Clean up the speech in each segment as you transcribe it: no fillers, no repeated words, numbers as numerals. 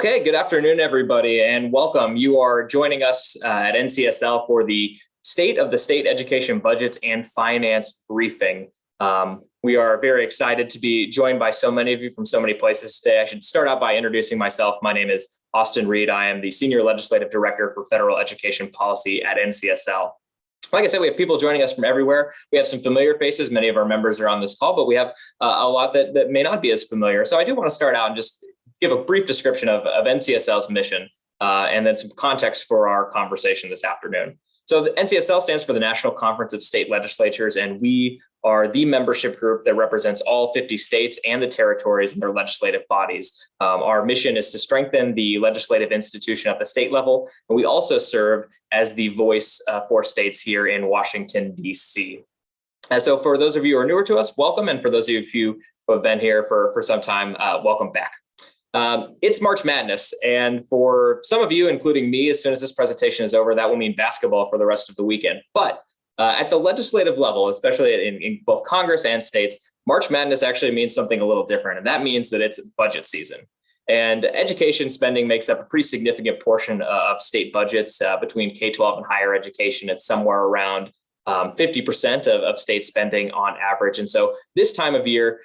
Okay, good afternoon, everybody, and welcome. You are joining us at NCSL for the State of the State Education Budgets and Finance briefing. We are very excited to be joined by so many of you from so many places today. I should start out by introducing myself. My name is Austin Reed. I am the Senior Legislative Director for Federal Education Policy at NCSL. Like I said, we have people joining us from everywhere. We have some familiar faces. Many of our members are on this call, but we have a lot that may not be as familiar. So I do want to start out and just give a brief description of NCSL's mission and then some context for our conversation this afternoon. So the NCSL stands for the National Conference of State Legislatures, and we are the membership group that represents all 50 states and the territories and their legislative bodies. Our mission is to strengthen the legislative institution at the state level, and we also serve as the voice for states here in Washington, D.C. And so for those of you who are newer to us, welcome. And for those of you who have been here for some time, welcome back. It's March Madness, and for some of you, including me, as soon as this presentation is over, that will mean basketball for the rest of the weekend. But at the legislative level, especially in both Congress and states, March Madness actually means something a little different, and that means that it's budget season. And education spending makes up a pretty significant portion of state budgets. Between K12 and higher education, it's somewhere around 50% of state spending on average. And so this time of year,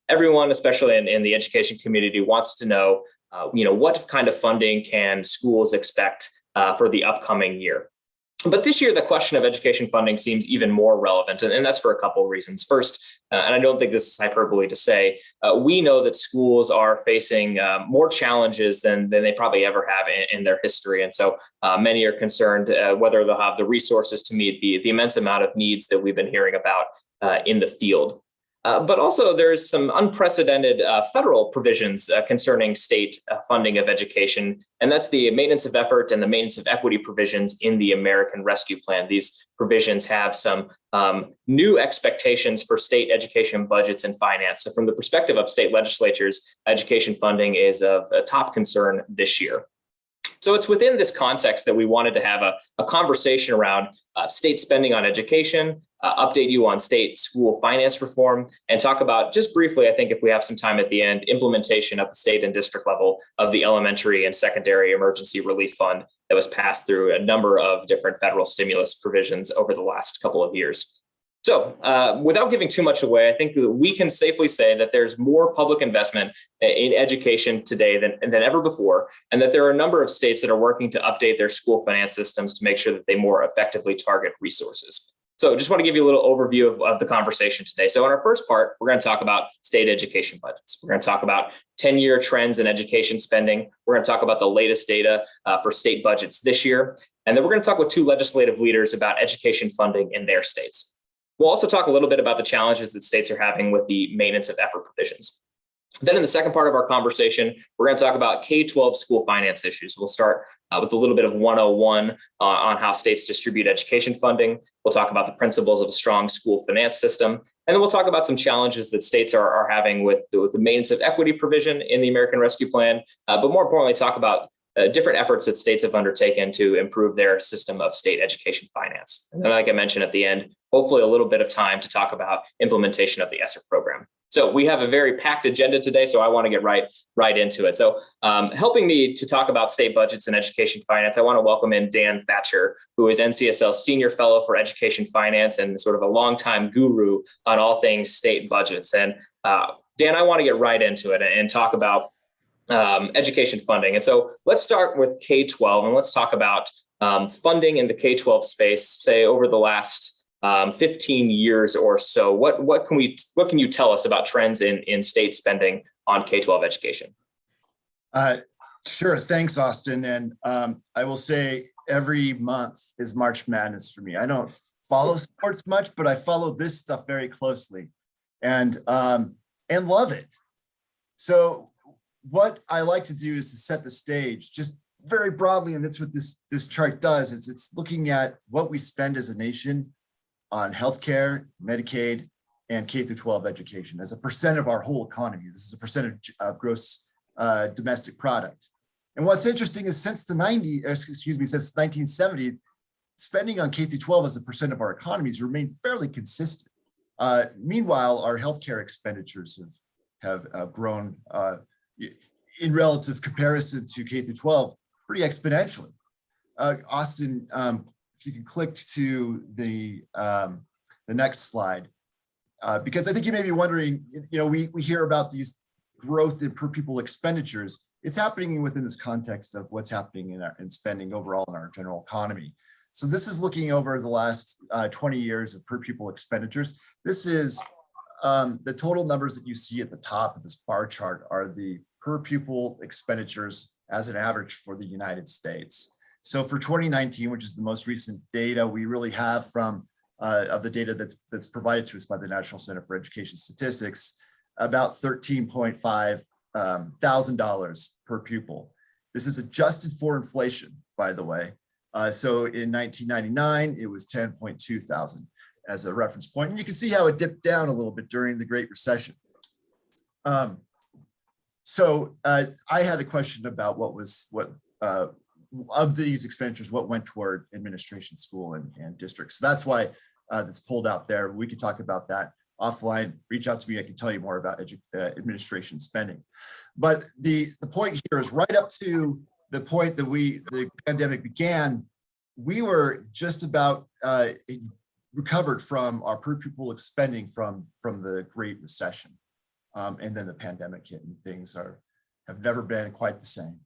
everyone, especially in the education community, wants to know, what kind of funding can schools expect for the upcoming year? But this year, the question of education funding seems even more relevant, and that's for a couple of reasons. First, and I don't think this is hyperbole to say, we know that schools are facing more challenges than they probably ever have in their history. And so many are concerned whether they'll have the resources to meet the immense amount of needs that we've been hearing about in the field. But also there's some unprecedented federal provisions concerning state funding of education, and that's the maintenance of effort and the maintenance of equity provisions in the American Rescue Plan. These provisions have some new expectations for state education budgets and finance. So from the perspective of state legislatures, education funding is of a top concern this year. So it's within this context that we wanted to have a conversation around state spending on education, update you on state school finance reform, and talk about, just briefly, I think if we have some time at the end, implementation at the state and district level of the elementary and secondary emergency relief fund that was passed through a number of different federal stimulus provisions over the last couple of years. So without giving too much away, I think that we can safely say that there's more public investment in education today than ever before, and that there are a number of states that are working to update their school finance systems to make sure that they more effectively target resources. So just want to give you a little overview of the conversation today. So in our first part, we're going to talk about state education budgets. We're going to talk about 10-year trends in education spending. We're going to talk about the latest data for state budgets this year. And then we're going to talk with two legislative leaders about education funding in their states. We'll also talk a little bit about the challenges that states are having with the maintenance of effort provisions. Then in the second part of our conversation, we're going to talk about K12 school finance issues. We'll start with a little bit of 101 on how states distribute education funding. We'll talk about the principles of a strong school finance system. And then we'll talk about some challenges that states are having with the maintenance of equity provision in the American Rescue Plan, but more importantly, talk about different efforts that states have undertaken to improve their system of state education finance. And then, like I mentioned at the end, hopefully a little bit of time to talk about implementation of the ESSER program. So we have a very packed agenda today, so I want to get right into it. So helping me to talk about state budgets and education finance, I want to welcome in Dan Thatcher, who is NCSL's Senior Fellow for Education Finance and sort of a longtime guru on all things state budgets. And Dan, I want to get right into it and talk about education funding. And so let's start with K12 and let's talk about funding in the K12 space, say over the last 15 years or so. What can you tell us about trends in state spending on K12 education? Sure. Thanks, Austin. And I will say every month is March Madness for me. I don't follow sports much, but I follow this stuff very closely and love it. So what I like to do is to set the stage just very broadly, and that's what this chart does, is it's looking at what we spend as a nation on healthcare, Medicaid, and K through 12 education as a percent of our whole economy. This is a percentage of gross domestic product. And what's interesting is since 1970, spending on K through 12 as a percent of our economy has remained fairly consistent. Meanwhile, our healthcare expenditures have grown in relative comparison to K through 12, pretty exponentially. Austin, if you can click to the next slide, because I think you may be wondering, we hear about these growth in per pupil expenditures. It's happening within this context of what's happening in spending overall in our general economy. So this is looking over the last 20 years of per pupil expenditures. This is the total numbers that you see at the top of this bar chart are the per pupil expenditures as an average for the United States. So for 2019, which is the most recent data we really have from of the data that's provided to us by the National Center for Education Statistics, about $13.5 thousand per pupil. This is adjusted for inflation, by the way. So in 1999, it was 10.2 thousand as a reference point. And you can see how it dipped down a little bit during the Great Recession. So I had a question about what of these expenditures, what went toward administration, school, and districts. So that's why that's pulled out there. We could talk about that offline. Reach out to me. I can tell you more about administration spending. But the point here is right up to the point that the pandemic began, we were just about recovered from our per pupil spending from the Great Recession. And then the pandemic hit and things have never been quite the same.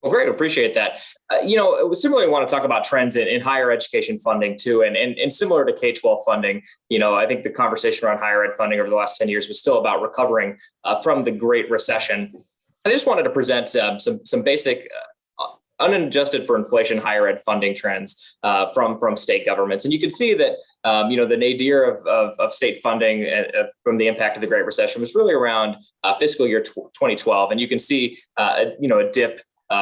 Well, great. Appreciate that. Similarly, I want to talk about trends in higher education funding too. And similar to K-12 funding, I think the conversation around higher ed funding over the last 10 years was still about recovering from the Great Recession. I just wanted to present some basic unadjusted for inflation higher ed funding trends from state governments. And you can see that, the nadir of state funding from the impact of the Great Recession was really around fiscal year 2012. And you can see, a dip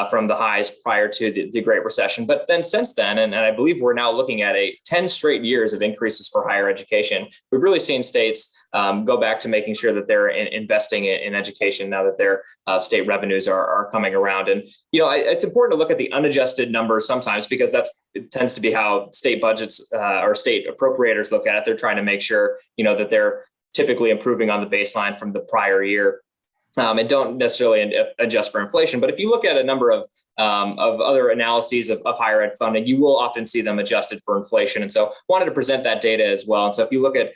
from the highs prior to the Great Recession. But then since then, and I believe we're now looking at 10 straight years of increases for higher education, we've really seen states go back to making sure that they're investing in education now that their state revenues are coming around. And, it's important to look at the unadjusted numbers sometimes because it tends to be how state budgets or state appropriators look at it. They're trying to make sure, that they're typically improving on the baseline from the prior year. And don't necessarily adjust for inflation. But if you look at a number of other analyses of higher ed funding, you will often see them adjusted for inflation. And so wanted to present that data as well. And so if you look at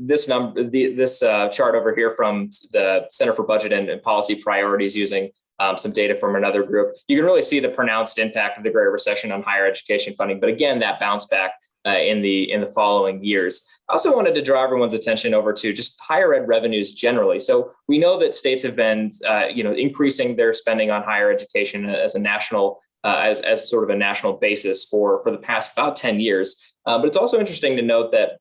this chart over here from the Center for Budget and Policy Priorities using some data from another group, you can really see the pronounced impact of the Great Recession on higher education funding. But again, that bounce back in the following years. I also wanted to draw everyone's attention over to just higher ed revenues generally. So we know that states have been, increasing their spending on higher education as a national, as sort of a national basis for the past about 10 years. But it's also interesting to note that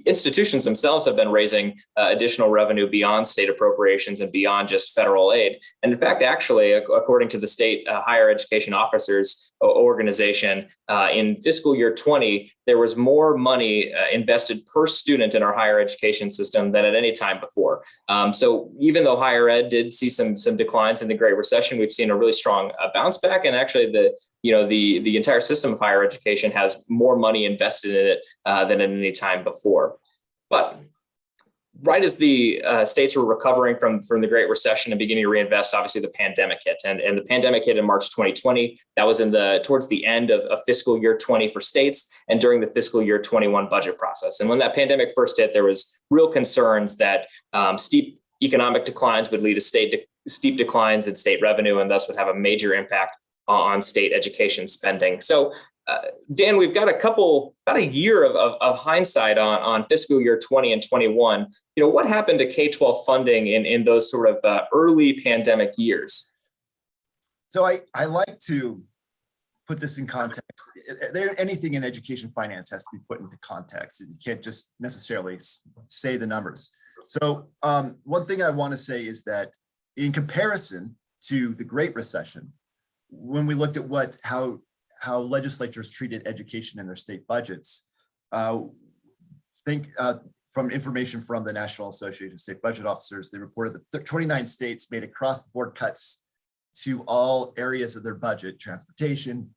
institutions themselves have been raising additional revenue beyond state appropriations and beyond just federal aid. And in fact, actually, according to the state higher education officers organization, in fiscal year 20, there was more money invested per student in our higher education system than at any time before. So even though higher ed did see some declines in the Great Recession, we've seen a really strong bounce back. And actually, the entire system of higher education has more money invested in it than at any time before. But right as the states were recovering from the Great Recession and beginning to reinvest, obviously the pandemic hit, and the pandemic hit in March 2020. That was towards the end of fiscal year 20 for states and during the fiscal year 21 budget process. And when that pandemic first hit, there was real concerns that steep economic declines would lead to steep declines in state revenue, and thus would have a major impact on state education spending. So, Dan, we've got about a year of hindsight on fiscal year 20 and 21. What happened to K-12 funding in those sort of early pandemic years? So I like to put this in context. Anything in education finance has to be put into context. You can't just necessarily say the numbers. So one thing I want to say is that in comparison to the Great Recession, when we looked at how legislatures treated education in their state budgets, from information from the National Association of State Budget Officers, they reported that 29 states made across-the-board cuts to all areas of their budget: transportation,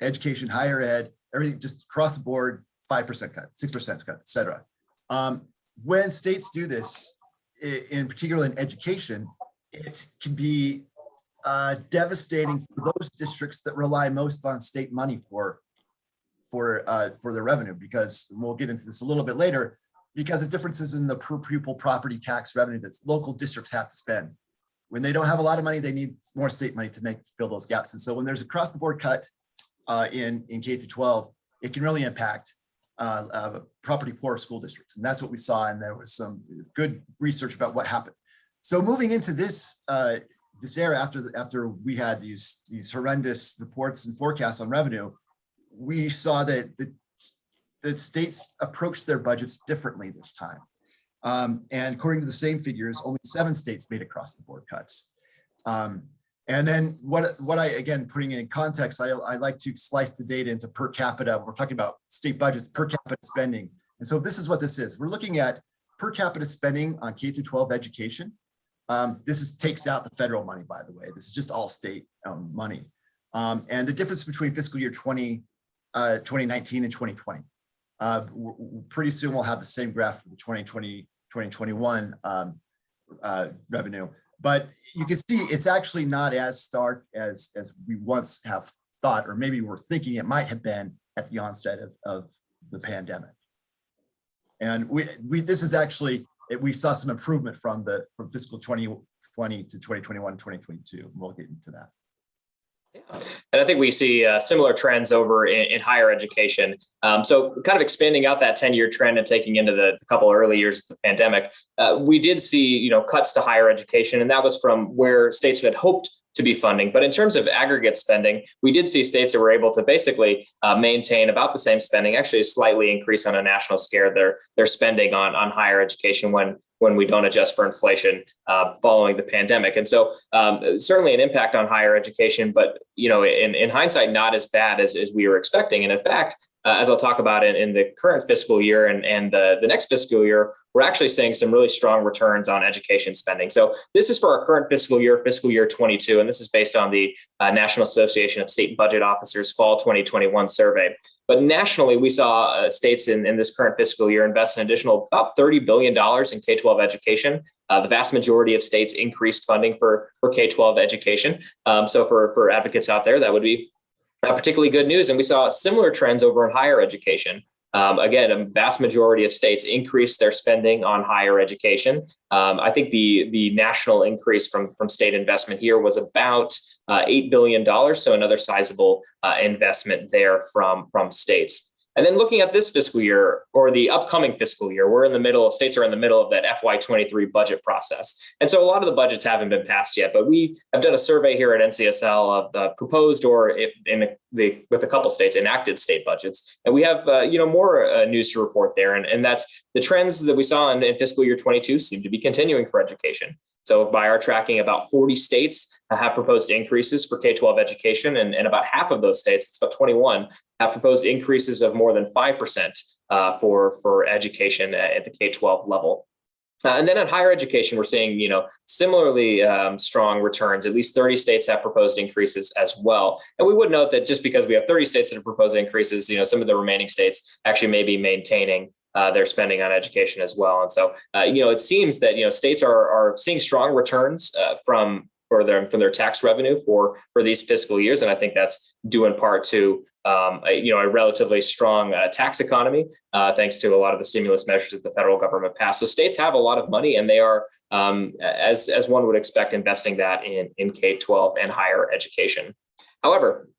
education, higher ed, everything, just across the board, 5% cut, 6% cut, et cetera. When states do this, in particular in education, it can be devastating for those districts that rely most on state money for their revenue, because we'll get into this a little bit later, because of differences in the per pupil property tax revenue that local districts have to spend. When they don't have a lot of money, they need more state money to fill those gaps. And so when there's across the board cut in K-12, it can really impact property poor school districts. And that's what we saw. And there was some good research about what happened. So moving into this era, after we had these horrendous reports and forecasts on revenue, we saw that the states approached their budgets differently this time. And according to the same figures, only 7 states made across the board cuts. And then what I, again, putting it in context, I like to slice the data into per capita. We're talking about state budgets, per capita spending. And so this is what this is. We're looking at per capita spending on K-12 education. This takes out the federal money, by the way. This is just all state money. And the difference between fiscal year 2019 and 2020. Pretty soon we'll have the same graph for the 2020, 2021 revenue. But you can see it's actually not as stark as we once have thought, or maybe we're thinking it might have been at the onset of the pandemic. And this is actually, we saw some improvement from fiscal 2020 to 2021, 2022. We'll get into that. And I think we see similar trends over in higher education. So kind of expanding out that 10-year trend and taking into the couple early years of the pandemic, we did see, cuts to higher education, and that was from where states had hoped to be funding. But in terms of aggregate spending, we did see states that were able to basically maintain about the same spending, actually slightly increase on a national scale their spending on higher education when we don't adjust for inflation following the pandemic. And so certainly an impact on higher education, but in hindsight, not as bad as we were expecting. And in fact, as I'll talk about in the current fiscal year and the next fiscal year, we're actually seeing some really strong returns on education spending. So this is for our current fiscal year 22, and this is based on the National Association of State Budget Officers Fall 2021 survey. But nationally, we saw states in this current fiscal year invest an additional about $30 billion in K-12 education. The vast majority of states increased funding for K-12 education. So for advocates out there, that would be particularly good news. And we saw similar trends over in higher education. Again, a vast majority of states increased their spending on higher education. I think the national increase from state investment here was about $8 billion. So another sizable investment there from states. And then looking at this fiscal year or the upcoming fiscal year, states are in the middle of that FY23 budget process. And so a lot of the budgets haven't been passed yet, but we have done a survey here at NCSL of proposed or with a couple states enacted state budgets. And we have, more news to report there. And that's the trends that we saw in fiscal year 22 seem to be continuing for education. So by our tracking, about 40 states have proposed increases for K-12 education, and about half of those states, it's about 21, have proposed increases of more than 5% for education at the K-12 level. And then in higher education, we're seeing, similarly strong returns. At least 30 states have proposed increases as well. And we would note that just because we have 30 states that have proposed increases, some of the remaining states actually may be maintaining their spending on education as well. And so, it seems that, states are seeing strong returns from their tax revenue for these fiscal years. And I think that's due in part to a relatively strong tax economy, thanks to a lot of the stimulus measures that the federal government passed. So states have a lot of money, and they are, as one would expect, investing that in K-12 and higher education. However,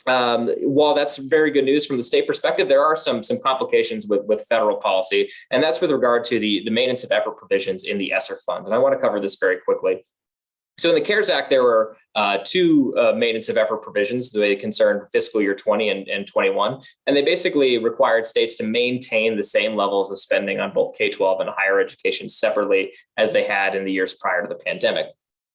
while that's very good news from the state perspective, there are some complications with federal policy, and that's with regard to the maintenance of effort provisions in the ESSER fund. And I want to cover this very quickly. So in the CARES Act, there were two maintenance of effort provisions. They concerned fiscal year 20 and 21. And they basically required states to maintain the same levels of spending on both K-12 and higher education separately as they had in the years prior to the pandemic.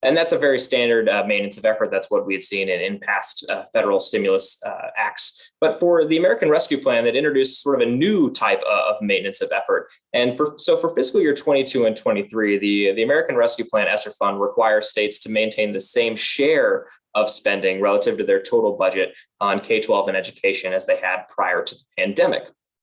And that's a very standard maintenance of effort. That's what we had seen in past federal stimulus acts. But for the American Rescue Plan, that introduced sort of a new type of maintenance of effort. And for fiscal year 22 and 23, the American Rescue Plan ESSER fund requires states to maintain the same share of spending relative to their total budget on K-12 and education as they had prior to the pandemic.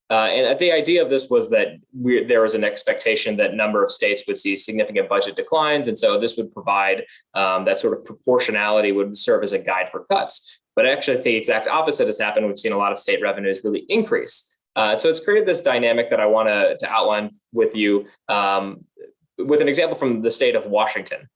And the idea of this was that there was an expectation that a number of states would see significant budget declines. And so this would provide that sort of proportionality would serve as a guide for cuts. But actually, the exact opposite has happened. We've seen a lot of state revenues really increase. So it's created this dynamic that I want to outline with you with an example from the state of Washington.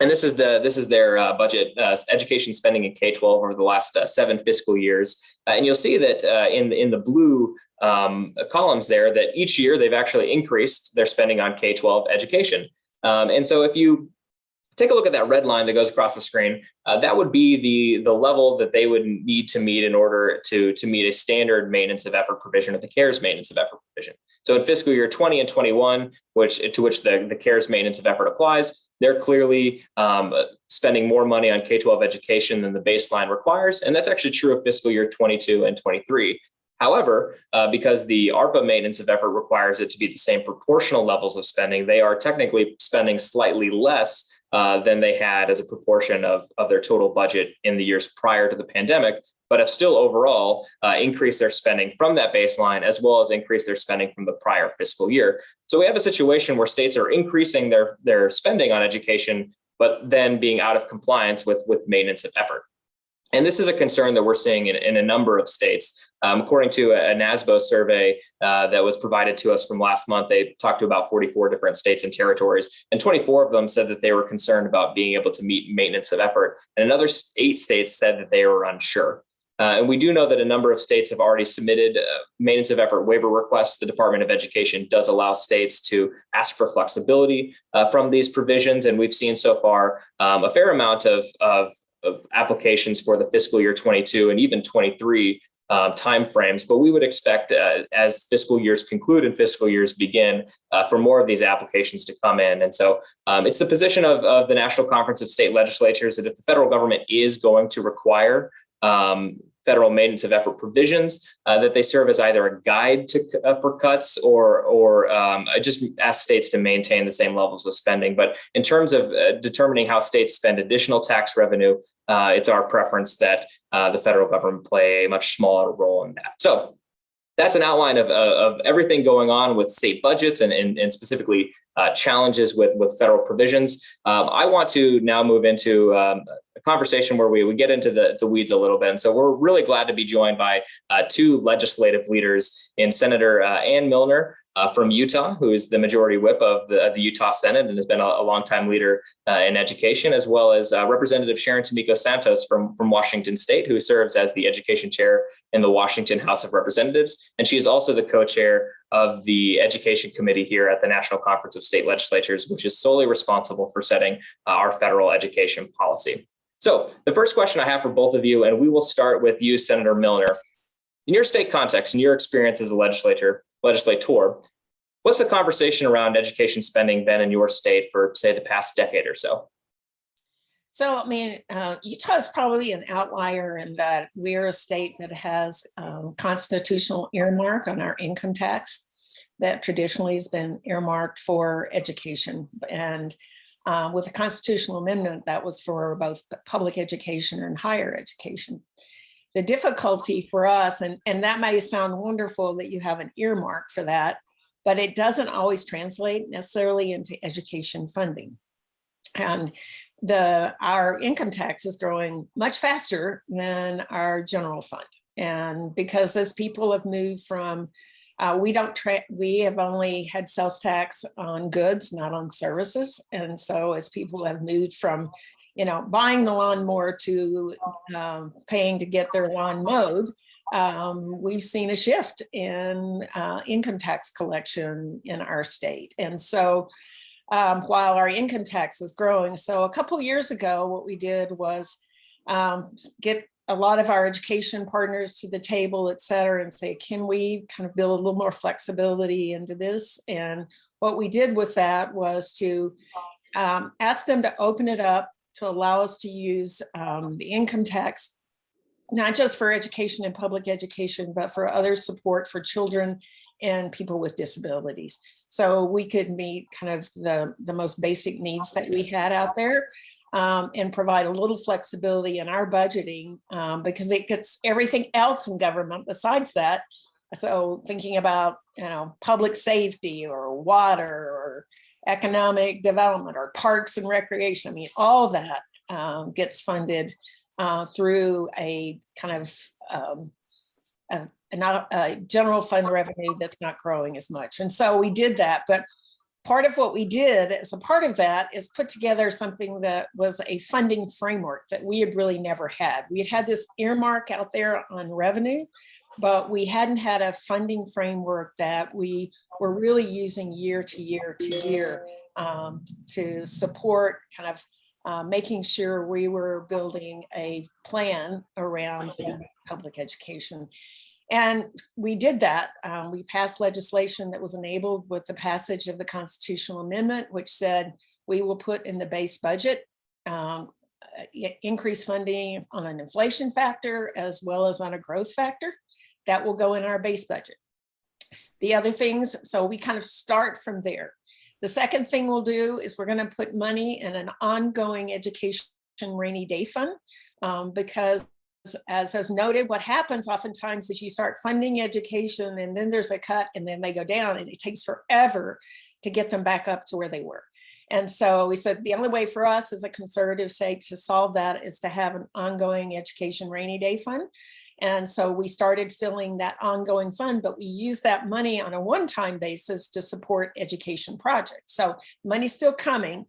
And this is their budget education spending in K-12 over the last 7 fiscal years. And you'll see that in the blue columns there that each year they've actually increased their spending on K-12 education. And so if you take a look at that red line that goes across the screen, that would be the level that they would need to meet in order to meet a standard maintenance of effort provision of the CARES maintenance of effort provision. So in fiscal year 20 and 21, to which the CARES maintenance of effort applies, they're clearly spending more money on K-12 education than the baseline requires. And that's actually true of fiscal year 22 and 23. However, because the ARPA maintenance of effort requires it to be the same proportional levels of spending, they are technically spending slightly less than they had as a proportion of their total budget in the years prior to the pandemic, but have still overall increased their spending from that baseline, as well as increased their spending from the prior fiscal year. So we have a situation where states are increasing their spending on education, but then being out of compliance with maintenance of effort. And this is a concern that we're seeing in a number of states. According to a NASBO survey that was provided to us from last month, they talked to about 44 different states and territories, and 24 of them said that they were concerned about being able to meet maintenance of effort. And another 8 states said that they were unsure. And we do know that a number of states have already submitted maintenance of effort waiver requests. The Department of Education does allow states to ask for flexibility from these provisions. And we've seen so far a fair amount of applications for the fiscal year 22 and even 23 timeframes. But we would expect as fiscal years conclude and fiscal years begin for more of these applications to come in. And so it's the position of the National Conference of State Legislatures that if the federal government is going to require federal maintenance of effort provisions, that they serve as either a guide for cuts or just ask states to maintain the same levels of spending. But in terms of determining how states spend additional tax revenue, it's our preference that the federal government play a much smaller role in that. So that's an outline of everything going on with state budgets and specifically challenges with federal provisions. I want to now move into a conversation where we get into the weeds a little bit. And so we're really glad to be joined by 2 legislative leaders in Senator Ann Millner from Utah, who is the majority whip of the Utah Senate and has been a longtime leader in education, as well as Representative Sharon Tomiko Santos from Washington State, who serves as the education chair in the Washington House of Representatives. And she is also the co-chair of the Education Committee here at the National Conference of State Legislatures, which is solely responsible for setting our federal education policy. So the first question I have for both of you, and we will start with you, Senator Millner. In your state context, in your experience as a legislator, what's the conversation around education spending been in your state for, say, the past decade or so? So, I mean, Utah is probably an outlier in that we're a state that has constitutional earmark on our income tax that traditionally has been earmarked for education. And with the constitutional amendment, that was for both public education and higher education. The difficulty for us, and that may sound wonderful that you have an earmark for that, but it doesn't always translate necessarily into education funding. And our income tax is growing much faster than our general fund. And because as people have moved from, we have only had sales tax on goods, not on services. And so as people have moved from, buying the lawnmower to paying to get their lawn mowed, we've seen a shift in income tax collection in our state. And so while our income tax is growing, so a couple of years ago, what we did was get a lot of our education partners to the table, et cetera, and say, can we kind of build a little more flexibility into this? And what we did with that was to ask them to open it up to allow us to use the income tax, not just for education and public education, but for other support for children and people with disabilities. So we could meet kind of the most basic needs that we had out there and provide a little flexibility in our budgeting because it gets everything else in government besides that So thinking about, public safety or water or economic development or parks and recreation, I mean, all that gets funded through a kind of a general fund revenue that's not growing as much. And so we did that. But part of what we did as a part of that is put together something that was a funding framework that we had really never had. We had had this earmark out there on revenue, but we hadn't had a funding framework that we were really using year to year to year to support kind of making sure we were building a plan around public education. And we did that. We passed legislation that was enabled with the passage of the constitutional amendment, which said we will put in the base budget increased funding on an inflation factor as well as on a growth factor. That will go in our base budget. The other things, so we kind of start from there. The second thing we'll do is we're going to put money in an ongoing education rainy day fund because as noted, what happens oftentimes is you start funding education and then there's a cut and then they go down and it takes forever to get them back up to where they were. And so we said the only way for us as a conservative state to solve that is to have an ongoing education rainy day fund. And so we started filling that ongoing fund, but we use that money on a one-time basis to support education projects. So money's still coming.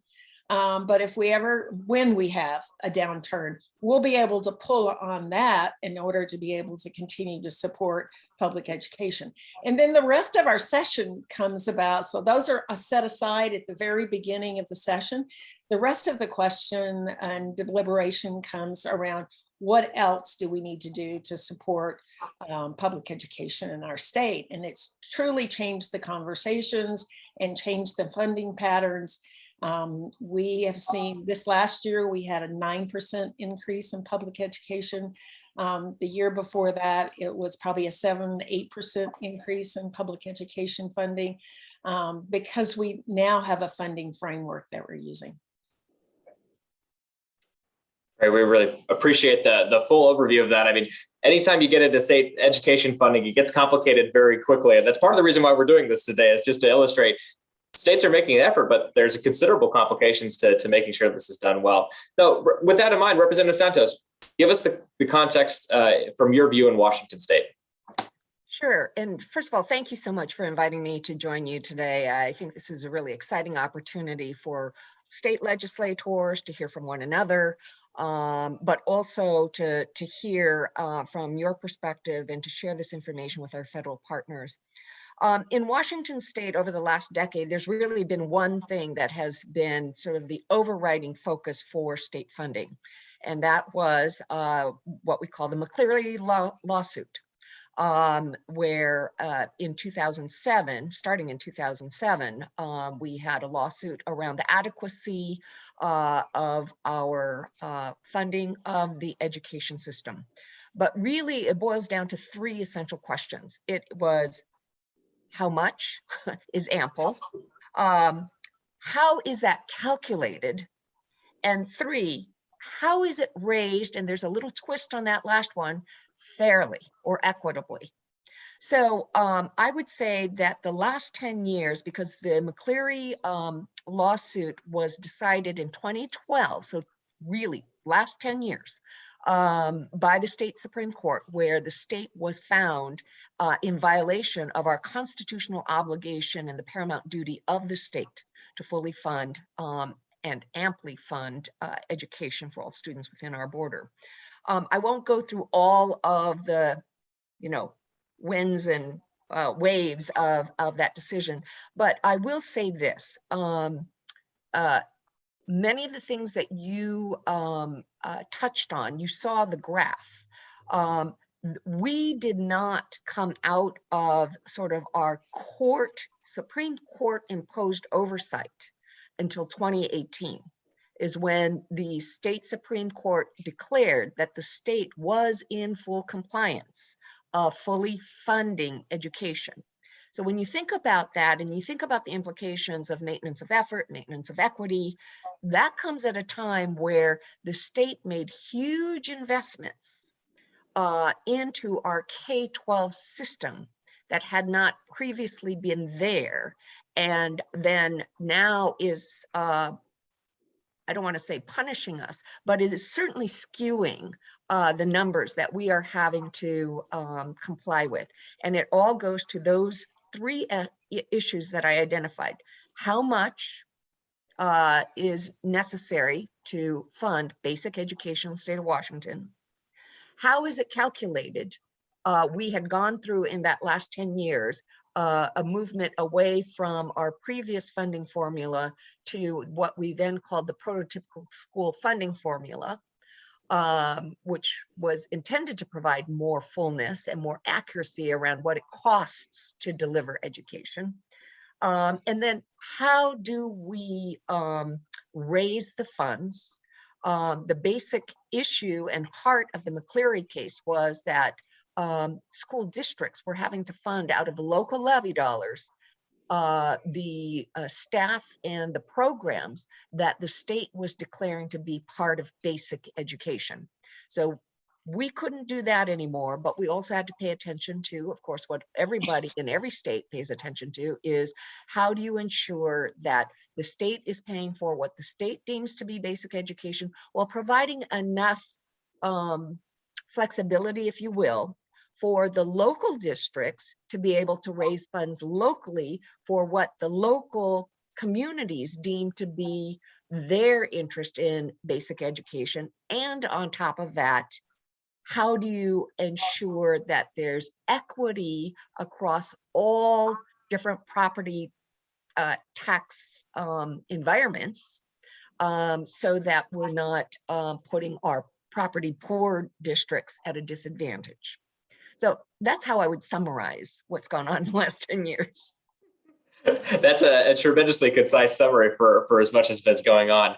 But if when we have a downturn, we'll be able to pull on that in order to be able to continue to support public education. And then the rest of our session comes about. So those are set aside at the very beginning of the session. The rest of the question and deliberation comes around what else do we need to do to support public education in our state? And it's truly changed the conversations and changed the funding patterns. We have seen this last year, we had a 9% increase in public education. The year before that, it was probably a 7-8% increase in public education funding because we now have a funding framework that we're using. Right, we really appreciate the full overview of that. I mean, anytime you get into state education funding, it gets complicated very quickly. And that's part of the reason why we're doing this today, is just to illustrate states are making an effort, but there's considerable complications to making sure this is done well. So with that in mind, Representative Santos, give us the context from your view in Washington State. Sure. And first of all, thank you so much for inviting me to join you today. I think this is a really exciting opportunity for state legislators to hear from one another, but also to hear from your perspective and to share this information with our federal partners. In Washington State over the last decade, there's really been one thing that has been sort of the overriding focus for state funding, and that was what we call the McCleary lawsuit, where in 2007, starting in 2007, we had a lawsuit around the adequacy of our funding of the education system. But really, it boils down to three essential questions. It was, how much is ample? How is that calculated? And three, how is it raised? And there's a little twist on that last one, fairly or equitably. So I would say that the last 10 years, because the McCleary lawsuit was decided in 2012, so really last 10 years, by the state Supreme Court, where the state was found in violation of our constitutional obligation and the paramount duty of the state to fully fund and amply fund education for all students within our border. I won't go through all of the, winds and waves of that decision, but I will say this. Many of the things that you touched on, you saw the graph. We did not come out of sort of our Supreme Court imposed oversight until 2018, is when the state Supreme Court declared that the state was in full compliance of fully funding education. So when you think about that and you think about the implications of maintenance of effort, maintenance of equity, that comes at a time where the state made huge investments into our K12 system that had not previously been there, and then now is, I don't want to say punishing us, but it is certainly skewing the numbers that we are having to comply with. And it all goes to those three issues that I identified. How much is necessary to fund basic education in the state of Washington? How is it calculated? We had gone through in that last 10 years a movement away from our previous funding formula to what we then called the prototypical school funding formula, which was intended to provide more fullness and more accuracy around what it costs to deliver education. And then how do we raise the funds? The basic issue and heart of the McCleary case was that school districts were having to fund out of local levy dollars the staff and the programs that the state was declaring to be part of basic education. So we couldn't do that anymore, but we also had to pay attention to, of course, what everybody in every state pays attention to is how do you ensure that the state is paying for what the state deems to be basic education while providing enough flexibility, if you will, for the local districts to be able to raise funds locally for what the local communities deem to be their interest in basic education. And on top of that, how do you ensure that there's equity across all different property tax environments so that we're not putting our property poor districts at a disadvantage? So that's how I would summarize what's gone on in the last 10 years. That's a tremendously concise summary for as much as that's going on.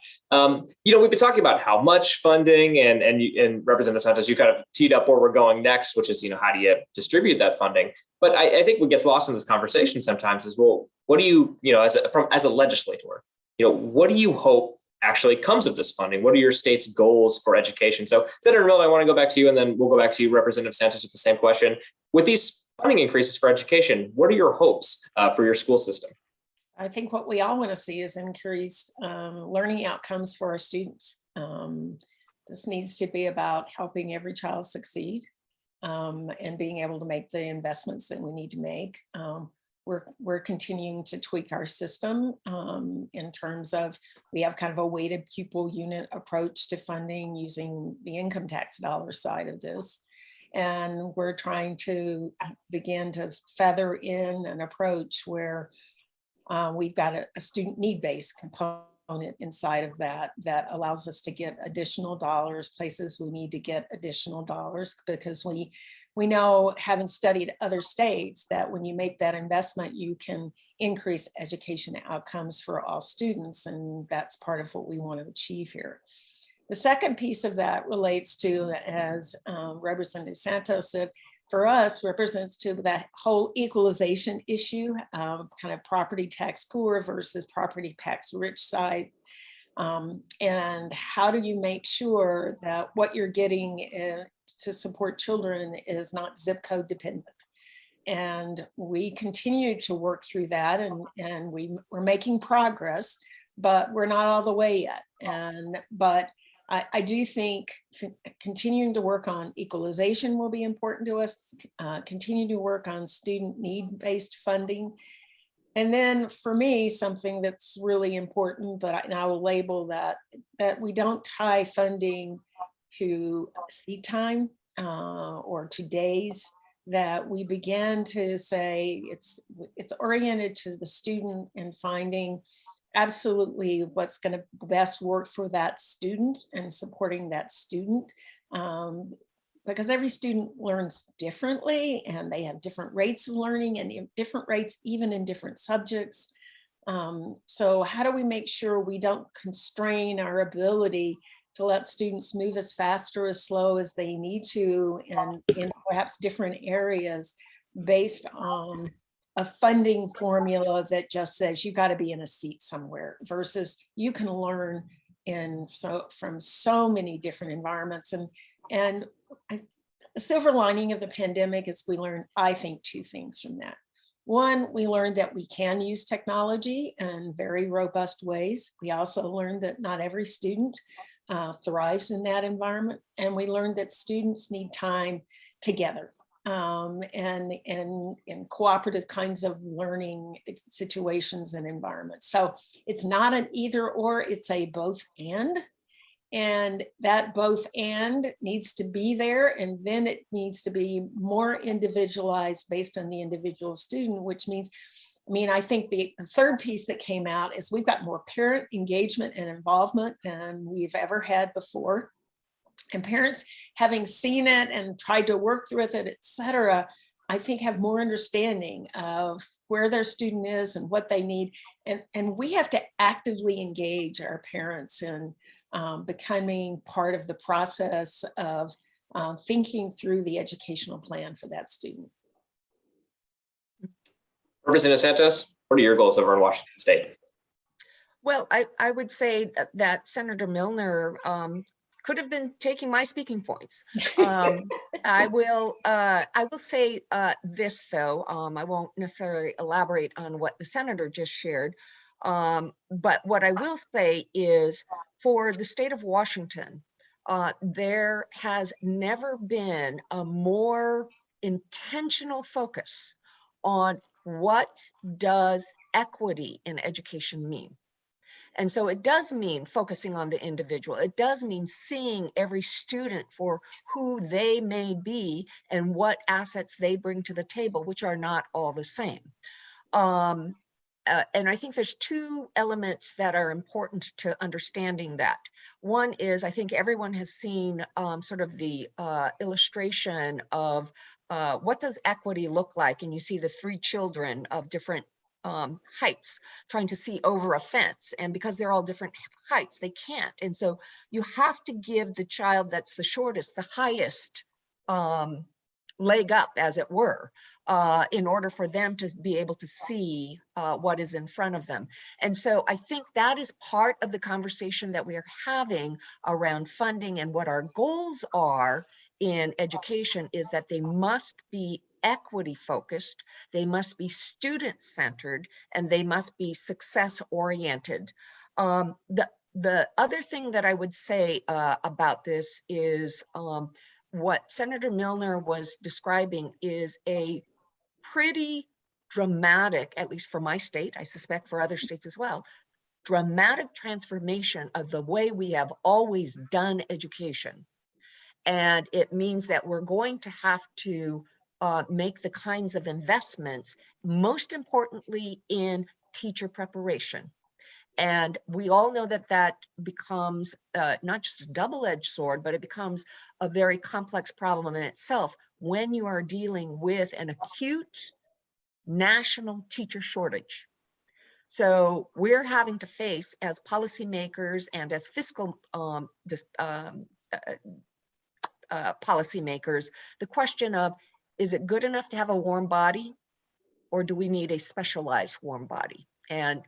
We've been talking about how much funding and Representative Santos, you kind of teed up where we're going next, which is, how do you distribute that funding? But I think what gets lost in this conversation sometimes is, well, what do you, as a legislator, what do you hope actually comes of this funding? What are your state's goals for education? So Senator Millner, I want to go back to you, and then we'll go back to you, Representative Santos, with the same question. With these funding increases for education, what are your hopes for your school system? I think what we all want to see is increased learning outcomes for our students. This needs to be about helping every child succeed and being able to make the investments that we need to make. We're continuing to tweak our system in terms of, we have kind of a weighted pupil unit approach to funding using the income tax dollar side of this. And we're trying to begin to feather in an approach where we've got a student need-based component inside of that allows us to get additional dollars, places we need to get additional dollars, because we know, having studied other states, that when you make that investment, you can increase education outcomes for all students. And that's part of what we want to achieve here. The second piece of that relates to, as Representative Santos said, for us represents to that whole equalization issue, kind of property tax poor versus property tax rich side. And how do you make sure that what you're getting to support children is not zip code dependent? And we continue to work through that, and we're making progress, but we're not all the way yet. But I do think continuing to work on equalization will be important to us, continue to work on student need-based funding. And then for me, something that's really important, but I will label that we don't tie funding to seat time or to days, that we begin to say it's oriented to the student and finding absolutely what's going to best work for that student and supporting that student, because every student learns differently and they have different rates of learning and different rates even in different subjects. So how do we make sure we don't constrain our ability to let students move as fast or as slow as they need to in perhaps different areas based on a funding formula that just says you got to be in a seat somewhere, versus you can learn from so many different environments. And the silver lining of the pandemic is we learned, I think, two things from that. One, we learned that we can use technology in very robust ways. We also learned that not every student thrives in that environment. And we learned that students need time together and in cooperative kinds of learning situations and environments. So it's not an either or, it's a both and. And that both and needs to be there, and then it needs to be more individualized based on the individual student, which means, I think the third piece that came out is we've got more parent engagement and involvement than we've ever had before. And parents, having seen it and tried to work with it, et cetera, I think have more understanding of where their student is and what they need. And we have to actively engage our parents in becoming part of the process of thinking through the educational plan for that student. Representative Santos, what are your goals over in Washington State? Well, I would say that Senator Millner could have been taking my speaking points. I will say this though. I won't necessarily elaborate on what the senator just shared. But what I will say is, for the state of Washington, there has never been a more intentional focus on what does equity in education mean. And so it does mean focusing on the individual. It does mean seeing every student for who they may be and what assets they bring to the table, which are not all the same. And I think there's two elements that are important to understanding that. One is, I think everyone has seen sort of the illustration of what does equity look like? And you see the three children of different heights trying to see over a fence. And because they're all different heights, they can't. And so you have to give the child that's the shortest, the highest leg up, as it were, in order for them to be able to see what is in front of them. And so I think that is part of the conversation that we are having around funding, and what our goals are in education is that they must be equity focused, they must be student centered, and they must be success oriented. The other thing that I would say about this is what Senator Millner was describing is a pretty dramatic, at least for my state, I suspect for other states as well, dramatic transformation of the way we have always done education. And it means that we're going to have to make the kinds of investments, most importantly in teacher preparation. And we all know that that becomes not just a double-edged sword, but it becomes a very complex problem in itself when you are dealing with an acute national teacher shortage. So we're having to face, as policymakers and as fiscal policymakers, the question of, is it good enough to have a warm body, or do we need a specialized warm body? And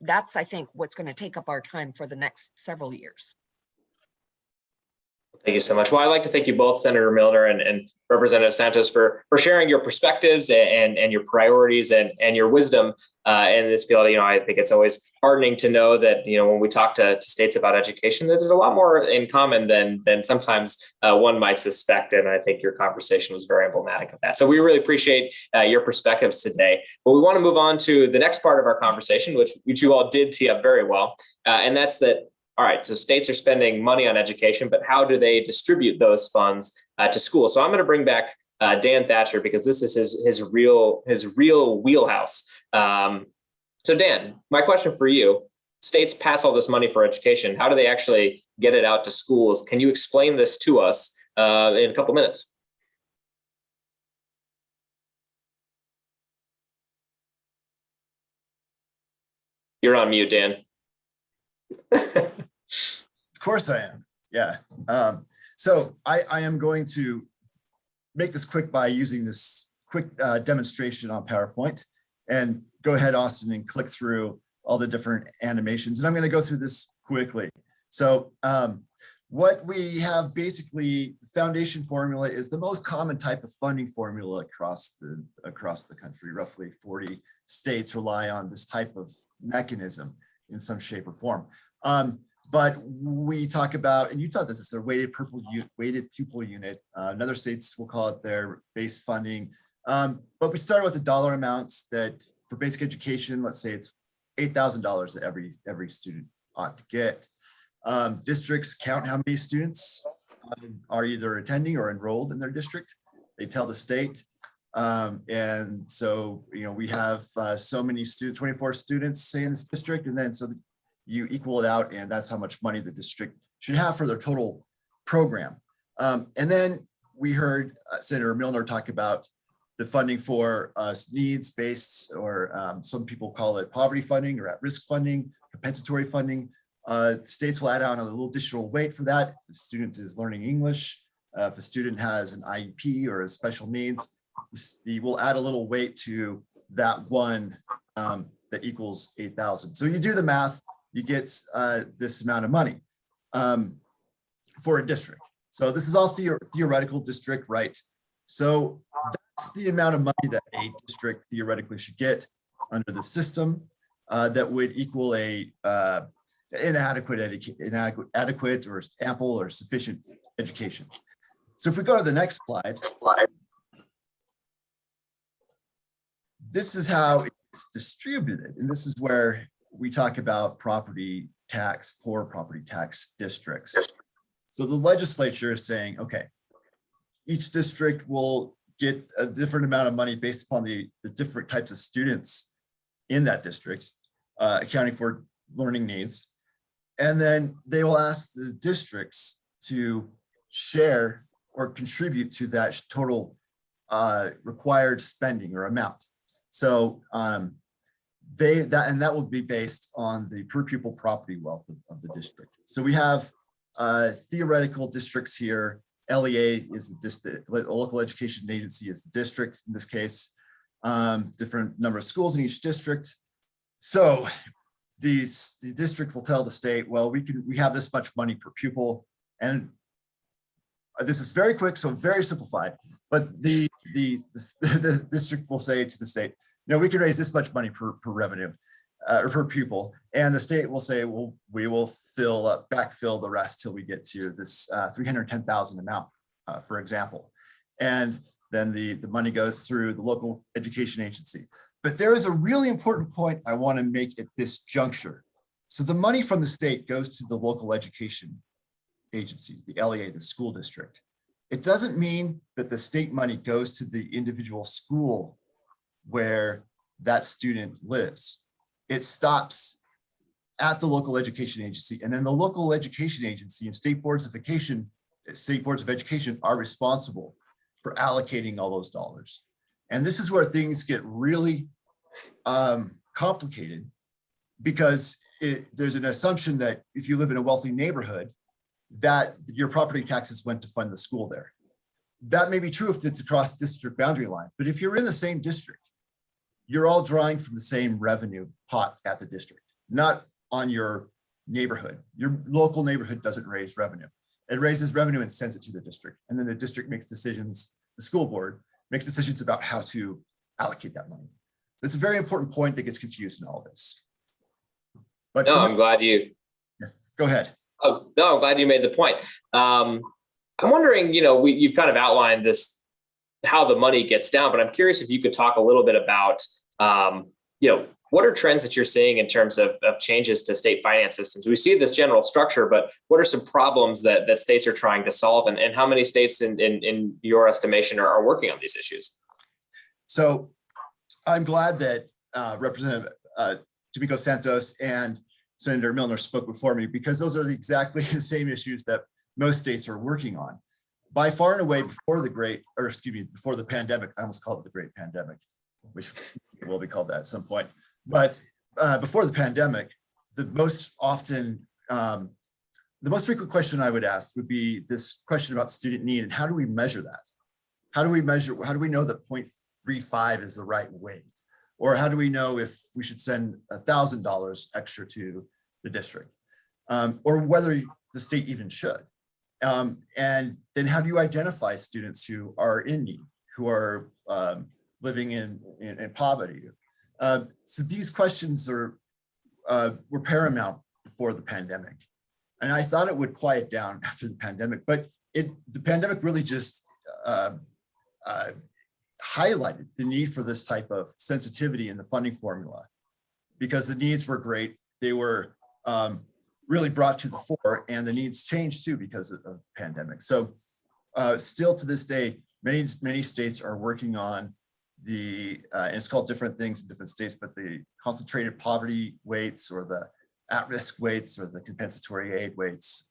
that's, I think, what's going to take up our time for the next several years. Thank you so much. Well, I'd like to thank you both, Senator Millner and Representative Santos, for sharing your perspectives and your priorities and your wisdom in this field. I think it's always heartening to know that, when we talk to states about education, that there's a lot more in common than sometimes one might suspect. And I think your conversation was very emblematic of that. So we really appreciate your perspectives today. But we want to move on to the next part of our conversation, which you all did tee up very well. And that's that. All right, so states are spending money on education, but how do they distribute those funds to schools? So I'm going to bring back Dan Thatcher, because this is his real wheelhouse. So Dan, my question for you: states pass all this money for education. How do they actually get it out to schools? Can you explain this to us in a couple minutes? You're on mute, Dan. Of course I am. Yeah. So I am going to make this quick by using this quick demonstration on PowerPoint, and go ahead, Austin, and click through all the different animations. And I'm going to go through this quickly. So what we have basically, the foundation formula is the most common type of funding formula across the country. Roughly 40 states rely on this type of mechanism in some shape or form. But we talk about, and you taught this, is their weighted pupil unit. Other states will call it their base funding. But we started with the dollar amounts that for basic education, let's say it's $8,000 that every student ought to get. Districts count how many students are either attending or enrolled in their district. They tell the state. And so, we have so many students, 24 students, say, in this district, and then so you equal it out, and that's how much money the district should have for their total program. And then we heard Senator Millner talk about the funding for needs-based, or some people call it poverty funding or at-risk funding, compensatory funding. States will add on a little additional weight for that. If the student is learning English, if a student has an IEP or a special needs, we'll add a little weight to that one that equals 8,000. So you do the math, you get this amount of money for a district. So this is all theoretical district, right? So that's the amount of money that a district theoretically should get under the system that would equal a inadequate or ample or sufficient education. So if we go to the next slide, this is how it's distributed. And this is where we talk about poor property tax districts. So the legislature is saying, okay, each district will get a different amount of money based upon the different types of students in that district, accounting for learning needs. And then they will ask the districts to share or contribute to that total required spending or amount. So that will be based on the per pupil property wealth of the district. So we have theoretical districts here. LEA is the local education agency is the district in this case. Different number of schools in each district. So the district will tell the state, well, we have this much money per pupil, and this is very quick, so very simplified. But the district will say to the state, we can raise this much money per revenue or per pupil, and the state will say, well, we will backfill the rest till we get to this 310,000 amount, for example, and then the money goes through the local education agency. But there is a really important point I want to make at this juncture. So the money from the state goes to the local education agency, the LEA, the school district. It doesn't mean that the state money goes to the individual school where that student lives. It stops at the local education agency, and then the local education agency and state boards of education are responsible for allocating all those dollars. And this is where things get really complicated, because there's an assumption that if you live in a wealthy neighborhood, that your property taxes went to fund the school there. That may be true if it's across district boundary lines, but if you're in the same district, you're all drawing from the same revenue pot at the district, not on your neighborhood. Your local neighborhood doesn't raise revenue. It raises revenue and sends it to the district. And then the district makes decisions, the school board makes decisions about how to allocate that money. That's a very important point that gets confused in all of this. But no, I'm glad you. Go ahead. Oh, no, I'm glad you made the point. I'm wondering, you've kind of outlined this, how the money gets down, but I'm curious if you could talk a little bit about, what are trends that you're seeing in terms of changes to state finance systems? We see this general structure, but what are some problems that states are trying to solve, and how many states in your estimation are working on these issues? So I'm glad that Representative Tomiko Santos and Senator Millner spoke before me, because those are exactly the same issues that most states are working on. By far and away, before the pandemic, I almost called it the Great Pandemic, which will be called that at some point. But before the pandemic, the most frequent question I would ask would be this question about student need, and how do we measure that? How do we know that 0.35 is the right weight? Or how do we know if we should send $1,000 extra to the district, or whether the state even should? And then how do you identify students who are in need, who are living in poverty? So these questions were paramount before the pandemic. And I thought it would quiet down after the pandemic, but the pandemic really just highlighted the need for this type of sensitivity in the funding formula, because the needs were great. They were really brought to the fore, and the needs changed too because of the pandemic. So still to this day, many states are working on and it's called different things in different states, but the concentrated poverty weights, or the at-risk weights, or the compensatory aid weights,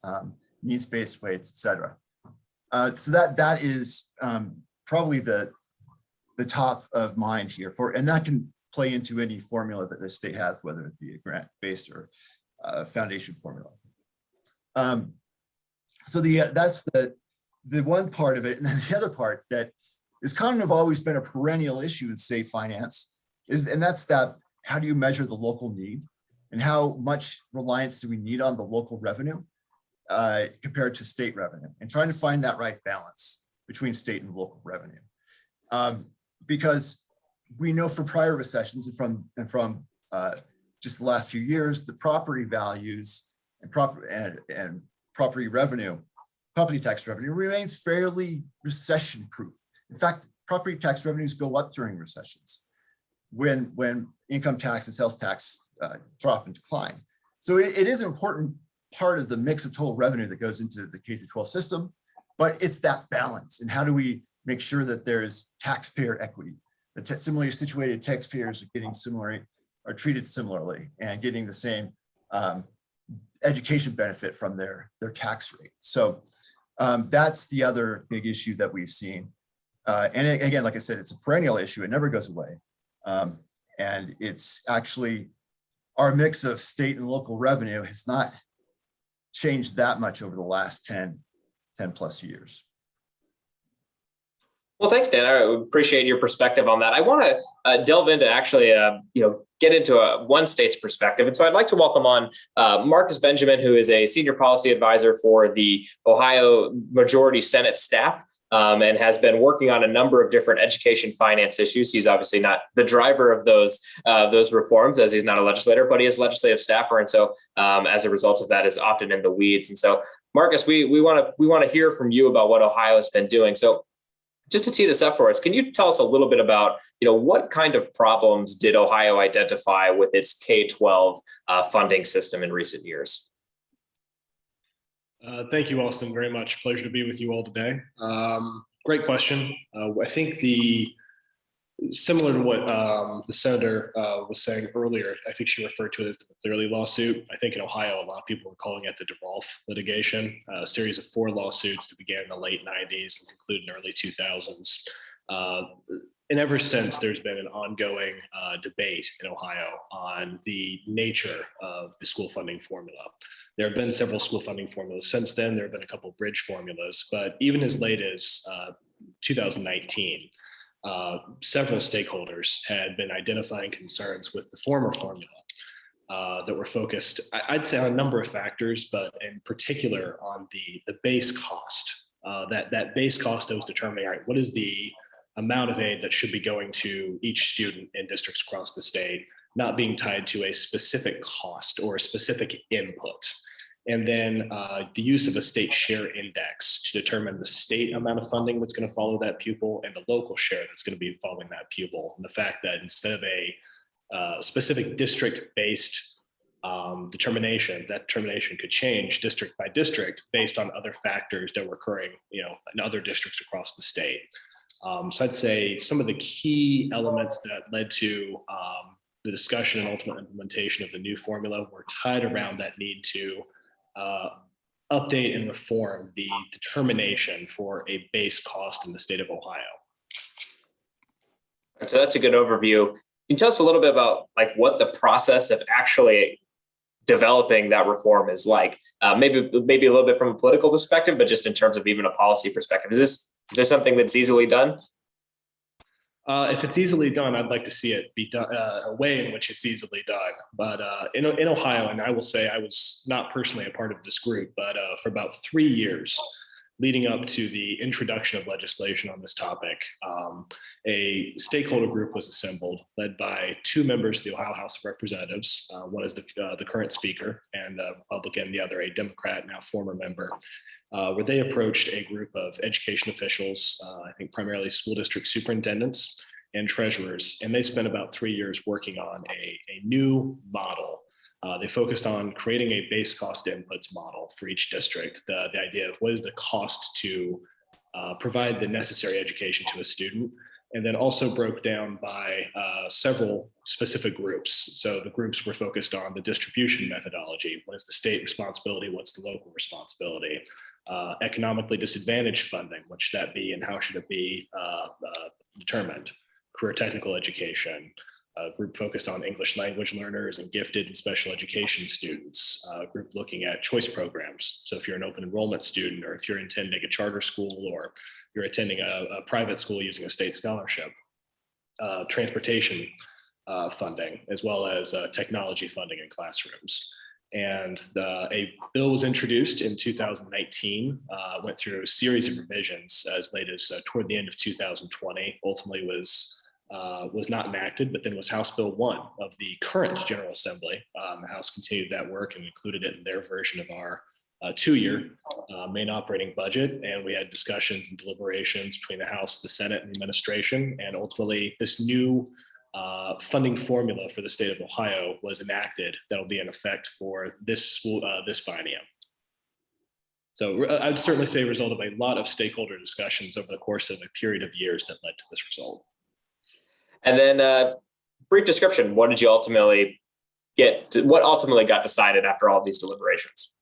needs-based weights, et cetera. So that is probably the top of mind here and that can play into any formula that the state has, whether it be a grant-based or foundation formula. So that's the one part of it. And then the other part that is kind of always been a perennial issue in state finance that's that, how do you measure the local need, and how much reliance do we need on the local revenue compared to state revenue, and trying to find that right balance between state and local revenue. Because we know from prior recessions and from just the last few years, the property values and property tax revenue remains fairly recession proof. In fact, property tax revenues go up during recessions when income tax and sales tax drop and decline. So it is an important part of the mix of total revenue that goes into the K-12 system, but it's that balance. And how do we make sure that there's taxpayer equity? The similarly situated taxpayers are treated similarly and getting the same education benefit from their tax rate. So that's the other big issue that we've seen. And again, like I said, it's a perennial issue. It never goes away. And it's actually, our mix of state and local revenue has not changed that much over the last 10 plus years. Well, thanks, Dan. I appreciate your perspective on that. I want to delve into actually, get into one state's perspective. And so I'd like to welcome on Marcus Benjamin, who is a senior policy advisor for the Ohio Majority Senate staff, and has been working on a number of different education finance issues. He's obviously not the driver of those reforms, as he's not a legislator, but he is a legislative staffer. And so as a result of that is often in the weeds. And so, Marcus, we want to hear from you about what Ohio has been doing. So just to tee this up for us, can you tell us a little bit about, what kind of problems did Ohio identify with its K-12 funding system in recent years? Thank you, Austin, very much. Pleasure to be with you all today. Great question. I think similar to what the senator was saying earlier, I think she referred to it as the Clearly lawsuit. I think in Ohio, a lot of people were calling it the DeRolf litigation, a series of 4 lawsuits that began in the late 90s and concluded in the early 2000s. And ever since, there's been an ongoing debate in Ohio on the nature of the school funding formula. There have been several school funding formulas since then. There have been a couple of bridge formulas, but even as late as 2019, several stakeholders had been identifying concerns with the former formula that were focused, I'd say, on a number of factors, but in particular on the base cost. That base cost that was determining, all right, what is the amount of aid that should be going to each student in districts across the state, not being tied to a specific cost or a specific input. And then the use of a state share index to determine the state amount of funding that's going to follow that pupil and the local share that's going to be following that pupil. And the fact that instead of a specific district-based determination, that determination could change district by district based on other factors that were occurring, in other districts across the state. So I'd say some of the key elements that led to the discussion and ultimate implementation of the new formula were tied around that need to update and reform the determination for a base cost in the state of Ohio. So that's a good overview. Can you tell us a little bit about what the process of actually developing that reform is like? Maybe a little bit from a political perspective, but just in terms of even a policy perspective. Is this something that's easily done? If it's easily done, I'd like to see it be done a way in which it's easily done. But in Ohio, and I will say I was not personally a part of this group, but for about 3 years leading up to the introduction of legislation on this topic, a stakeholder group was assembled, led by 2 members of the Ohio House of Representatives. One is the current speaker, and a Republican, the other a Democrat, now former member. Where they approached a group of education officials, I think primarily school district superintendents and treasurers, and they spent about 3 years working on a new model. They focused on creating a base cost inputs model for each district. The idea of what is the cost to provide the necessary education to a student, and then also broke down by several specific groups. So the groups were focused on the distribution methodology. What is the state responsibility? What's the local responsibility? Economically disadvantaged funding, what should that be and how should it be determined? Career technical education, a group focused on English language learners and gifted and special education students, a group looking at choice programs. So if you're an open enrollment student, or if you're attending a charter school, or you're attending a private school using a state scholarship, transportation funding, as well as technology funding in classrooms. And a bill was introduced in 2019, went through a series of revisions as late as toward the end of 2020, ultimately was not enacted, but then was House Bill 1 of the current General Assembly. The House continued that work and included it in their version of our 2-year main operating budget. And we had discussions and deliberations between the House, the Senate, and the administration. And ultimately, this new funding formula for the state of Ohio was enacted that'll be in effect for this biennium. So I'd certainly say a result of a lot of stakeholder discussions over the course of a period of years that led to this result. And then brief description, what ultimately got decided after all of these deliberations?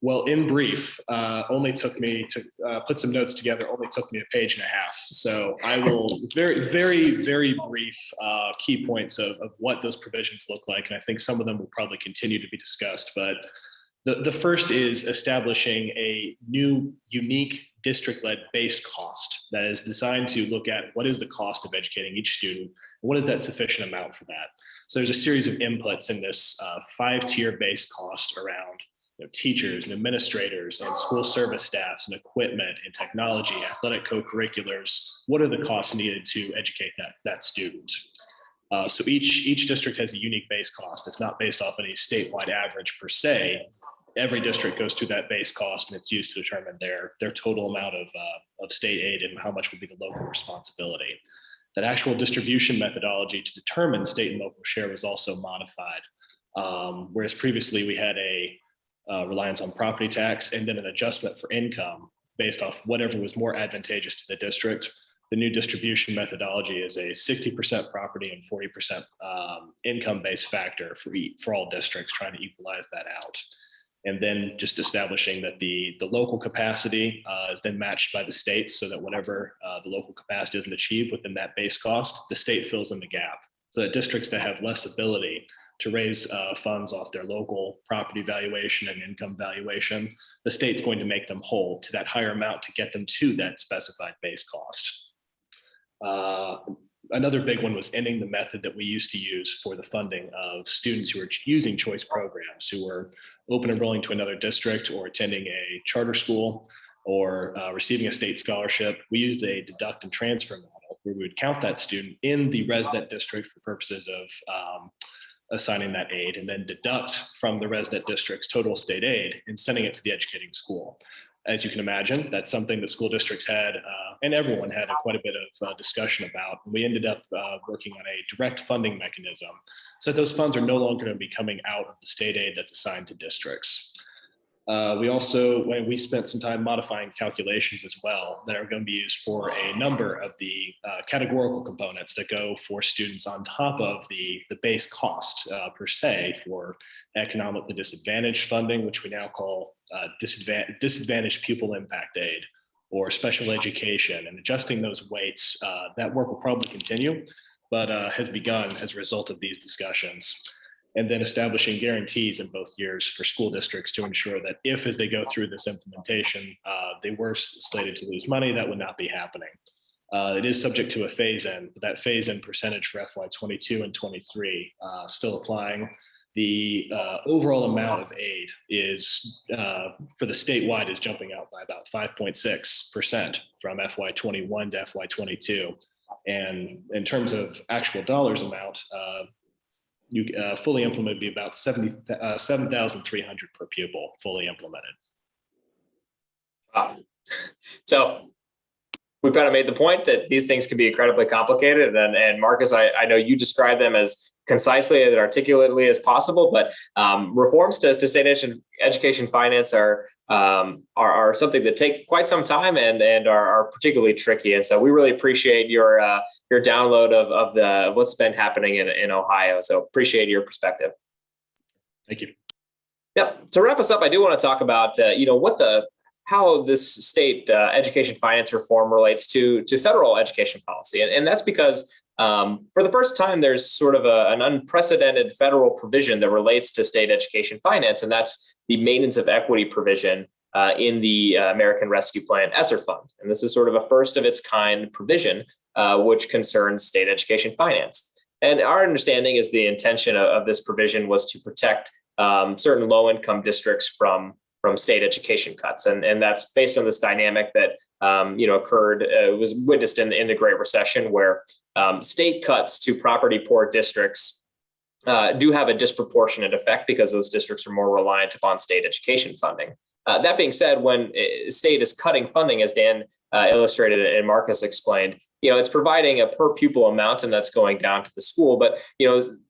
Well, in brief, only took me to put some notes together, only took me a page and a half. So I will very, very, very brief key points of what those provisions look like. And I think some of them will probably continue to be discussed. But the first is establishing a new, unique district-led base cost that is designed to look at what is the cost of educating each student, and what is that sufficient amount for that. So there's a series of inputs in this 5-tier base cost around teachers and administrators and school service staffs and equipment and technology, athletic co-curriculars. What are the costs needed to educate that student? So each district has a unique base cost. It's not based off any statewide average per se. Every district goes through that base cost, and it's used to determine their total amount of state aid and how much would be the local responsibility. That actual distribution methodology to determine state and local share was also modified. Whereas previously we had a reliance on property tax and then an adjustment for income based off whatever was more advantageous to the district. The new distribution methodology is a 60% property and 40% income-based factor for all districts, trying to equalize that out. And then just establishing that the local capacity is then matched by the states, so that whatever the local capacity doesn't achieve within that base cost, the state fills in the gap. So that districts that have less ability to raise funds off their local property valuation and income valuation, the state's going to make them whole to that higher amount to get them to that specified base cost. Another big one was ending the method that we used to use for the funding of students who were using choice programs, who were open enrolling to another district or attending a charter school or receiving a state scholarship. We used a deduct and transfer model where we would count that student in the resident district for purposes of assigning that aid, and then deduct from the resident district's total state aid and sending it to the educating school. As you can imagine, that's something that school districts had, and everyone had quite a bit of discussion about. We ended up working on a direct funding mechanism so that those funds are no longer going to be coming out of the state aid that's assigned to districts. We spent some time modifying calculations as well that are going to be used for a number of the categorical components that go for students on top of the base cost per se for economically disadvantaged funding, which we now call disadvantaged pupil impact aid, or special education, and adjusting those weights. That work will probably continue, but has begun as a result of these discussions. And then establishing guarantees in both years for school districts to ensure that if, as they go through this implementation, they were slated to lose money, that would not be happening. It is subject to a phase-in, but that phase-in percentage for FY22 and 23 still applying. The overall amount of aid is for the statewide is jumping out by about 5.6% from FY21 to FY22. And in terms of actual dollars amount, you fully implemented be about 7,300 per pupil fully implemented. Wow. So we've kind of made the point that these things can be incredibly complicated. And Marcus, I know you describe them as concisely and articulately as possible, but reforms to state education finance are something that take quite some time and are particularly tricky. And so we really appreciate your download of what's been happening in Ohio. So appreciate your perspective. Thank you. Yep. To wrap us up, I do want to talk about how this state education finance reform relates to federal education policy. And that's because for the first time, there's sort of an unprecedented federal provision that relates to state education finance, and that's the maintenance of equity provision in the American Rescue Plan ESSER fund. And this is sort of a first of its kind provision which concerns state education finance. And our understanding is the intention of this provision was to protect certain low-income districts from state education cuts. And that's based on this dynamic that occurred, was witnessed in the Great Recession, where state cuts to property poor districts do have a disproportionate effect because those districts are more reliant upon state education funding. That being said, when a state is cutting funding, as Dan illustrated and Marcus explained, it's providing a per pupil amount, and that's going down to the school. But,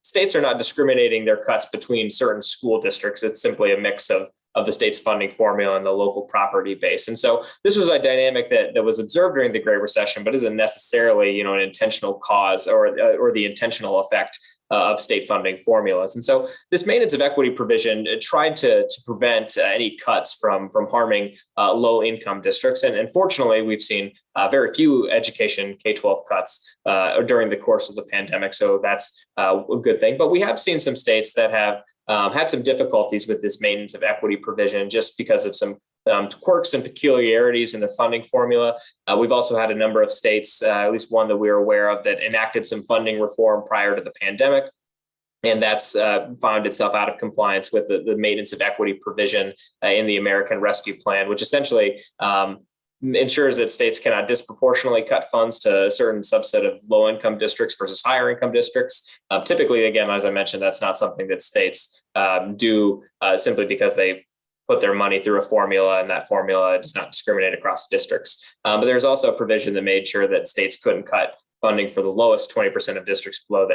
states are not discriminating their cuts between certain school districts. It's simply a mix of the state's funding formula and the local property base. And so this was a dynamic that was observed during the Great Recession, but isn't necessarily, an intentional cause or the intentional effect of state funding formulas. And so this maintenance of equity provision tried to prevent any cuts from harming low income districts. And fortunately, we've seen very few education K12 cuts during the course of the pandemic. So that's a good thing. But we have seen some states that have had some difficulties with this maintenance of equity provision just because of some quirks and peculiarities in the funding formula. We've also had a number of states, at least one that we're aware of, that enacted some funding reform prior to the pandemic. And that's found itself out of compliance with the maintenance of equity provision in the American Rescue Plan, which essentially ensures that states cannot disproportionately cut funds to a certain subset of low-income districts versus higher-income districts. Typically, again, as I mentioned, that's not something that states do simply because they put their money through a formula, and that formula does not discriminate across districts. But there's also a provision that made sure that states couldn't cut funding for the lowest 20% of districts below the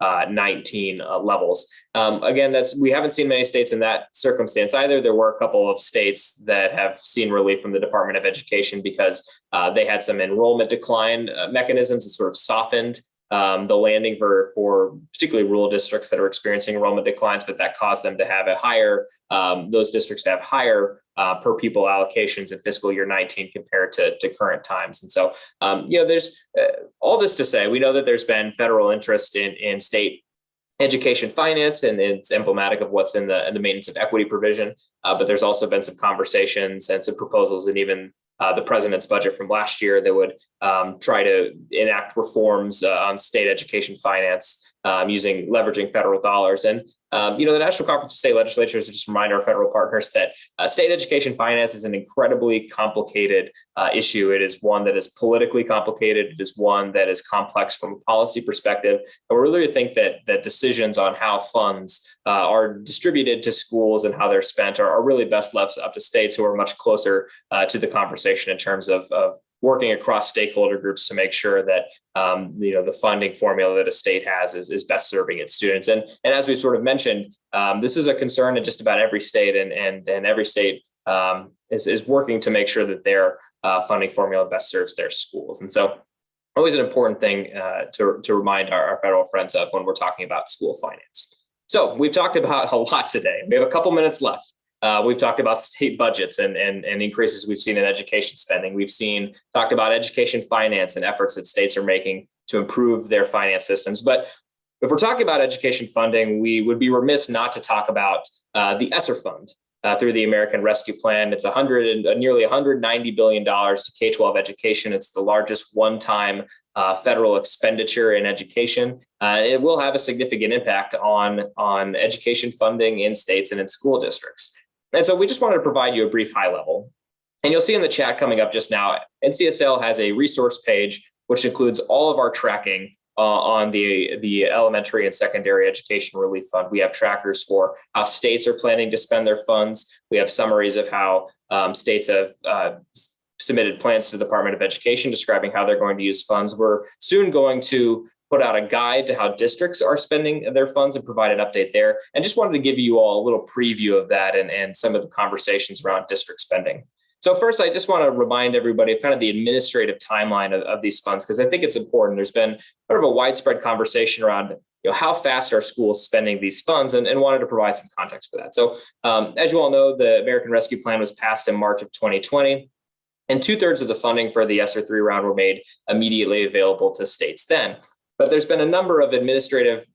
FY19 levels. Again, we haven't seen many states in that circumstance either. There were a couple of states that have seen relief from the Department of Education because they had some enrollment decline mechanisms that sort of softened the landing for particularly rural districts that are experiencing enrollment declines, but that caused them to have those districts to have higher per pupil allocations in fiscal year 19 compared to current times. And so, there's all this to say, we know that there's been federal interest in state education finance, and it's emblematic of what's in the maintenance of equity provision. But there's also been some conversations and some proposals, and even the president's budget from last year that would try to enact reforms on state education finance leveraging federal dollars. And, the National Conference of State Legislatures just remind our federal partners that state education finance is an incredibly complicated issue. It is one that is politically complicated. It is one that is complex from a policy perspective. And we really think that decisions on how funds are distributed to schools and how they're spent are really best left up to states who are much closer to the conversation in terms of working across stakeholder groups to make sure that the funding formula that a state has is best serving its students. And as we sort of mentioned, this is a concern in just about every state, and every state is working to make sure that their funding formula best serves their schools. And so always an important thing to remind our federal friends of when we're talking about school finance. So we've talked about a lot today. We have a couple minutes left. We've talked about state budgets and increases we've seen in education spending. We've talked about education finance and efforts that states are making to improve their finance systems. But if we're talking about education funding, we would be remiss not to talk about the ESSER fund. through the American Rescue Plan. It's nearly $190 billion to K12 education. It's the largest one-time federal expenditure in education. It will have a significant impact on education funding in states and in school districts. And so we just wanted to provide you a brief high level. And you'll see in the chat coming up just now, NCSL has a resource page, which includes all of our tracking on the elementary and secondary education relief fund. We have trackers for how states are planning to spend their funds. We have summaries of how states have submitted plans to the Department of Education describing how they're going to use funds. We're soon going to put out a guide to how districts are spending their funds and provide an update there. And just wanted to give you all a little preview of that and some of the conversations around district spending. So first, I just want to remind everybody of kind of the administrative timeline of these funds, because I think it's important. There's been sort of a widespread conversation around how fast are schools spending these funds, and wanted to provide some context for that. So as you all know, the American Rescue Plan was passed in March of 2020, and 2/3 of the funding for the ESSER III round were made immediately available to states then. But there's been a number of administrative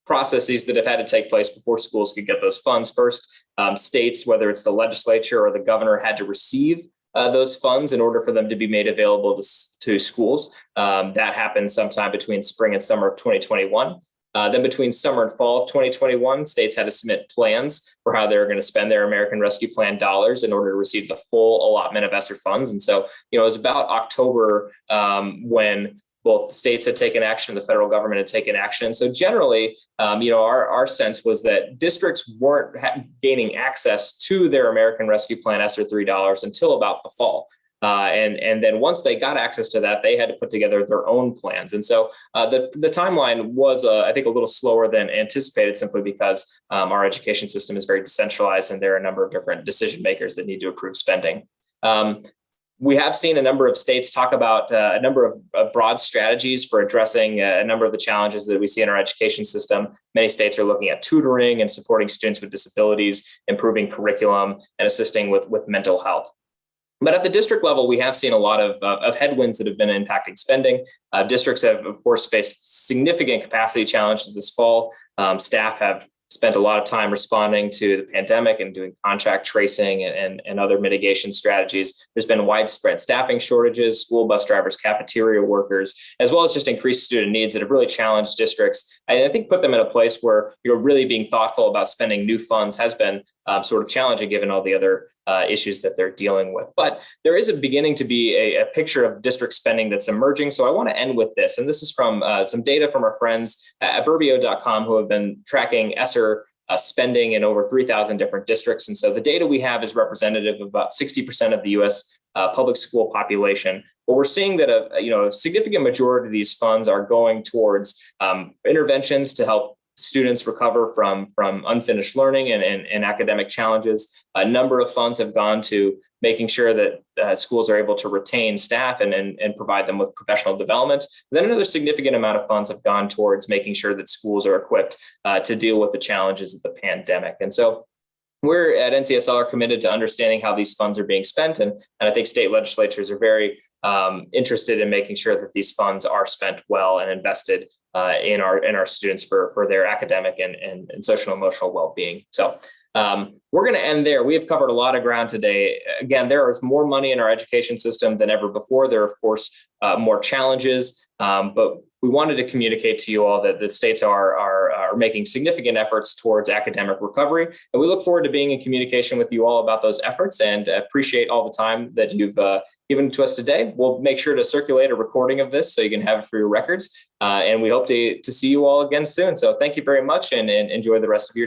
processes that have had to take place before schools could get those funds. First, states, whether it's the legislature or the governor, had to receive those funds in order for them to be made available to schools. That happened sometime between spring and summer of 2021. Then between summer and fall of 2021, states had to submit plans for how they were going to spend their American Rescue Plan dollars in order to receive the full allotment of ESSER funds. And so, it was about October when both the states had taken action, the federal government had taken action. So generally, our sense was that districts weren't gaining access to their American Rescue Plan ESSER III dollars until about the fall. And then once they got access to that, they had to put together their own plans. And so the timeline was, I think, a little slower than anticipated, simply because our education system is very decentralized and there are a number of different decision makers that need to approve spending. We have seen a number of states talk about a number of broad strategies for addressing a number of the challenges that we see in our education system. Many states are looking at tutoring and supporting students with disabilities, improving curriculum, and assisting with mental health. But at the district level, we have seen a lot of headwinds that have been impacting spending. Districts have, of course, faced significant capacity challenges this fall. Staff have spent a lot of time responding to the pandemic and doing contact tracing and other mitigation strategies. There's been widespread staffing shortages, school bus drivers, cafeteria workers, as well as just increased student needs that have really challenged districts. And I think put them in a place where really being thoughtful about spending new funds has been sort of challenging given all the other issues that they're dealing with. But there is beginning to be a picture of district spending that's emerging. So I want to end with this. And this is from some data from our friends at burbio.com who have been tracking ESSER spending in over 3,000 different districts. And so the data we have is representative of about 60% of the US public school population. But we're seeing that a significant majority of these funds are going towards interventions to help students recover from unfinished learning and academic challenges. A number of funds have gone to making sure that schools are able to retain staff and provide them with professional development. And then another significant amount of funds have gone towards making sure that schools are equipped to deal with the challenges of the pandemic. And so we're at NCSL are committed to understanding how these funds are being spent. And I think state legislatures are very interested in making sure that these funds are spent well and invested in our students for their academic and social and emotional well-being. So we're going to end there. We have covered a lot of ground today. Again, there is more money in our education system than ever before. There are, of course, more challenges, but we wanted to communicate to you all that the states are making significant efforts towards academic recovery. And we look forward to being in communication with you all about those efforts and appreciate all the time that you've given to us today. We'll make sure to circulate a recording of this so you can have it for your records. And we hope to see you all again soon. So thank you very much and enjoy the rest of your day.